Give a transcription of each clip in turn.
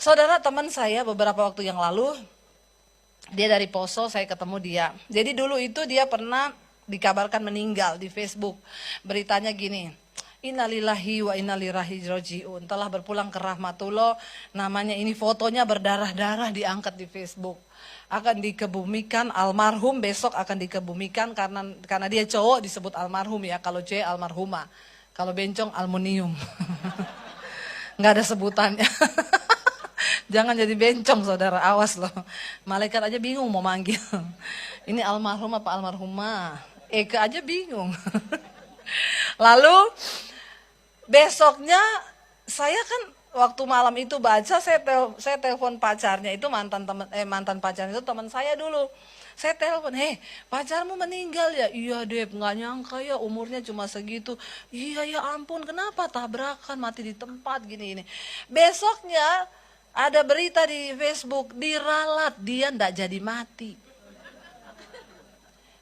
Saudara, teman saya beberapa waktu yang lalu, dia dari Poso, saya ketemu dia. Jadi dulu itu dia pernah dikabarkan meninggal di Facebook. Beritanya gini, innalillahi wa innalillahi rojiun, telah berpulang ke rahmatullah. Namanya ini, fotonya berdarah-darah diangkat di Facebook. Akan dikebumikan, almarhum besok akan dikebumikan, karena dia cowok disebut almarhum ya. Kalau cewek almarhumah, kalau bencong aluminium. Nggak ada sebutannya. Jangan jadi bencong saudara, awas loh. Malaikat aja bingung mau manggil. Ini almarhum apa almarhumah? Eka aja bingung. Lalu besoknya saya kan waktu malam itu baca, saya telepon pacarnya itu, mantan pacarnya itu teman saya dulu. Saya telepon, pacarmu meninggal ya? Iya Dep, nggak nyangka ya umurnya cuma segitu. Iya ya ampun, kenapa tabrakan mati di tempat gini. Besoknya ada berita di Facebook, diralat, dia ndak jadi mati.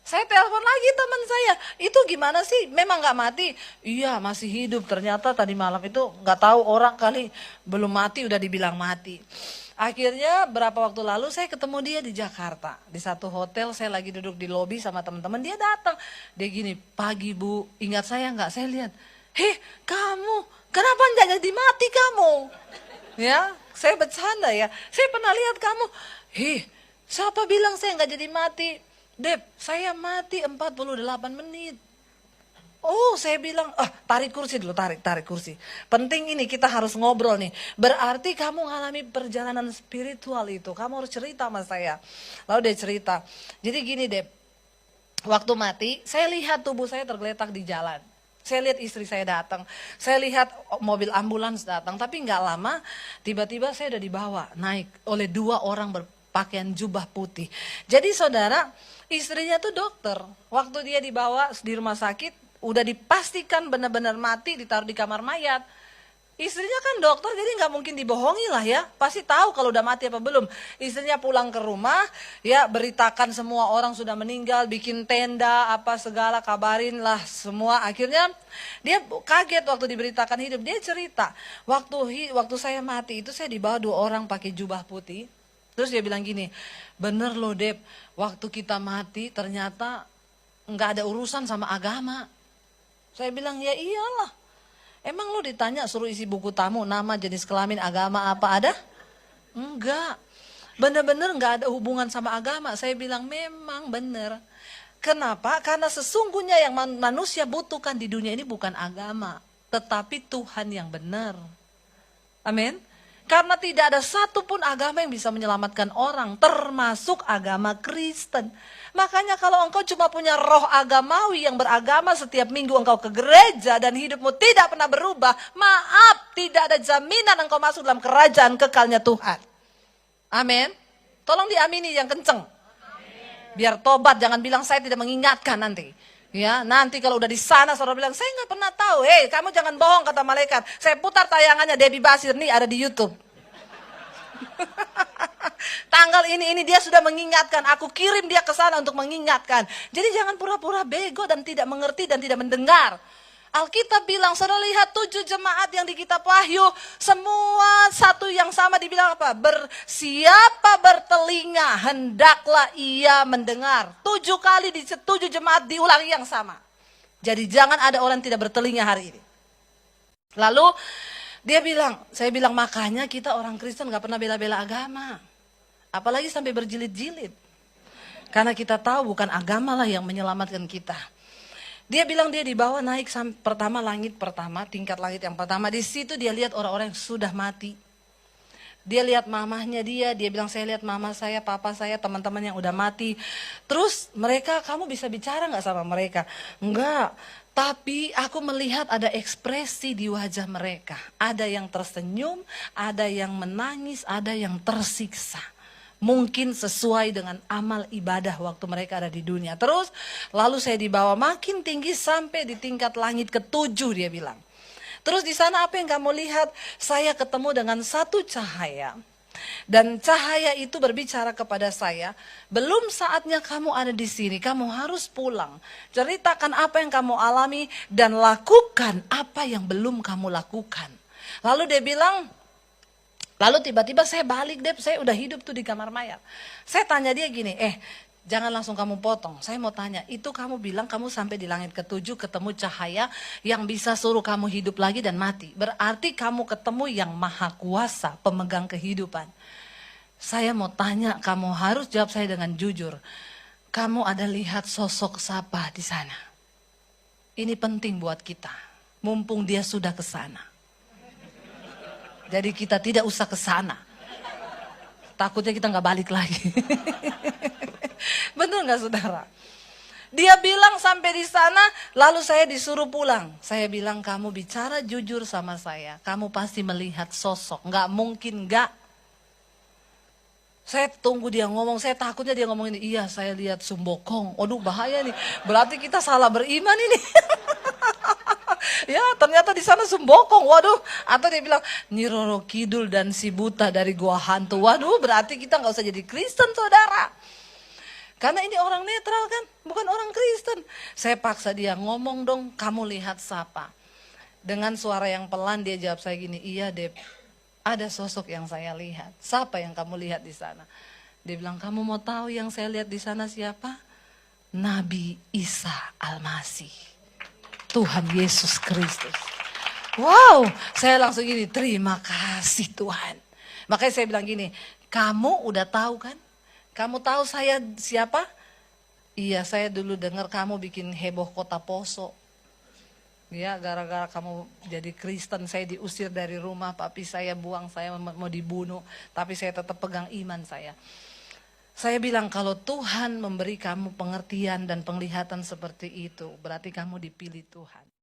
Saya telepon lagi teman saya, itu gimana sih? Memang nggak mati? Iya masih hidup. Ternyata tadi malam itu nggak tahu orang kali belum mati udah dibilang mati. Akhirnya berapa waktu lalu saya ketemu dia di Jakarta, di satu hotel. Saya lagi duduk di lobi sama teman-teman, dia datang. Dia gini, pagi Bu, ingat saya nggak? Saya lihat, kamu, kenapa nggak jadi mati kamu? Ya, saya bercanda ya. Saya pernah lihat kamu. Siapa bilang saya nggak jadi mati? Dep, saya mati 48 menit. Oh, saya bilang, tarik kursi dulu, tarik kursi. Penting ini, kita harus ngobrol nih. Berarti kamu mengalami perjalanan spiritual itu. Kamu harus cerita sama saya. Lalu dia cerita. Jadi gini Dep, waktu mati, saya lihat tubuh saya tergeletak di jalan. Saya lihat istri saya datang, saya lihat mobil ambulans datang, tapi nggak lama tiba-tiba saya udah dibawa naik oleh 2 orang berpakaian jubah putih. Jadi saudara, istrinya tuh dokter. Waktu dia dibawa di rumah sakit, udah dipastikan benar-benar mati, ditaruh di kamar mayat. Istrinya kan dokter, jadi nggak mungkin dibohongi lah ya. Pasti tahu kalau udah mati apa belum. Istrinya pulang ke rumah, ya beritakan semua orang sudah meninggal, bikin tenda, apa segala, kabarin lah semua. Akhirnya dia kaget waktu diberitakan hidup. Dia cerita, waktu saya mati itu saya dibawa 2 orang pakai jubah putih. Terus dia bilang gini, bener loh Dep, waktu kita mati ternyata nggak ada urusan sama agama. Saya bilang, ya iyalah. Emang lu ditanya suruh isi buku tamu, nama, jenis kelamin, agama apa ada? Enggak. Bener-bener enggak ada hubungan sama agama. Saya bilang memang bener. Kenapa? Karena sesungguhnya yang manusia butuhkan di dunia ini bukan agama, tetapi Tuhan yang benar. Amin. Karena tidak ada satupun agama yang bisa menyelamatkan orang, termasuk agama Kristen. Makanya kalau engkau cuma punya roh agamawi yang beragama setiap minggu engkau ke gereja dan hidupmu tidak pernah berubah, maaf, tidak ada jaminan engkau masuk dalam kerajaan kekalnya Tuhan. Amin. Tolong diamini yang kenceng. Biar tobat, jangan bilang saya tidak mengingatkan nanti. Ya, nanti kalau udah di sana saudara bilang, saya nggak pernah tahu. Kamu jangan bohong kata malaikat. Saya putar tayangannya Debbie Basir nih ada di YouTube. Tanggal ini dia sudah mengingatkan, aku kirim dia ke sana untuk mengingatkan. Jadi jangan pura-pura bego dan tidak mengerti dan tidak mendengar. Alkitab bilang, saudara lihat 7 jemaat yang di kitab Wahyu, semua satu yang sama dibilang apa? Siapa bertelinga hendaklah ia mendengar. 7 kali di 7 jemaat diulangi yang sama. Jadi jangan ada orang yang tidak bertelinga hari ini. Lalu saya bilang makanya kita orang Kristen gak pernah bela-bela agama. Apalagi sampai berjilid-jilid. Karena kita tahu bukan agama lah yang menyelamatkan kita. Dia bilang dia dibawa naik pertama langit pertama, tingkat langit yang pertama. Di situ dia lihat orang-orang yang sudah mati. Dia lihat mamahnya dia bilang saya lihat mama saya, papa saya, teman-teman yang udah mati. Terus mereka, kamu bisa bicara gak sama mereka? Enggak, tapi aku melihat ada ekspresi di wajah mereka. Ada yang tersenyum, ada yang menangis, ada yang tersiksa. Mungkin sesuai dengan amal ibadah waktu mereka ada di dunia. Terus lalu saya dibawa makin tinggi sampai di tingkat langit ke-7 dia bilang. Terus di sana apa yang kamu lihat? Saya ketemu dengan satu cahaya. Dan cahaya itu berbicara kepada saya, belum saatnya kamu ada di sini, kamu harus pulang. Ceritakan apa yang kamu alami dan lakukan apa yang belum kamu lakukan. Lalu dia bilang, Lalu tiba-tiba saya balik deh, saya udah hidup tuh di kamar mayat. Saya tanya dia gini, jangan langsung kamu potong. Saya mau tanya, itu kamu bilang kamu sampai di langit ketujuh ketemu cahaya yang bisa suruh kamu hidup lagi dan mati. Berarti kamu ketemu yang maha kuasa, pemegang kehidupan. Saya mau tanya, kamu harus jawab saya dengan jujur. Kamu ada lihat sosok siapa di sana? Ini penting buat kita, mumpung dia sudah ke sana. Jadi kita tidak usah ke sana. Takutnya kita nggak balik lagi. Betul nggak saudara? Dia bilang sampai di sana, lalu saya disuruh pulang. Saya bilang kamu bicara jujur sama saya, kamu pasti melihat sosok. Nggak mungkin nggak. Saya tunggu dia ngomong, saya takutnya dia ngomong ini, iya saya lihat Sumbokong. Waduh bahaya nih, berarti kita salah beriman ini. Ya ternyata di sana Sumbokong, waduh. Atau dia bilang Nyi Roro Kidul dan si buta dari gua hantu. Waduh berarti kita nggak usah jadi Kristen saudara. Karena ini orang netral kan, bukan orang Kristen. Saya paksa dia ngomong dong, kamu lihat siapa? Dengan suara yang pelan dia jawab saya gini, iya Dep, ada sosok yang saya lihat. Siapa yang kamu lihat di sana? Dia bilang, kamu mau tahu yang saya lihat di sana siapa? Nabi Isa Al-Masih. Tuhan Yesus Kristus. Wow, saya langsung gini, terima kasih Tuhan. Makanya saya bilang gini, kamu udah tahu kan? Kamu tahu saya siapa? Iya, saya dulu dengar kamu bikin heboh Kota Poso. Ya, gara-gara kamu jadi Kristen, saya diusir dari rumah, papi saya buang, saya mau dibunuh. Tapi saya tetap pegang iman saya. Saya bilang kalau Tuhan memberi kamu pengertian dan penglihatan seperti itu, berarti kamu dipilih Tuhan.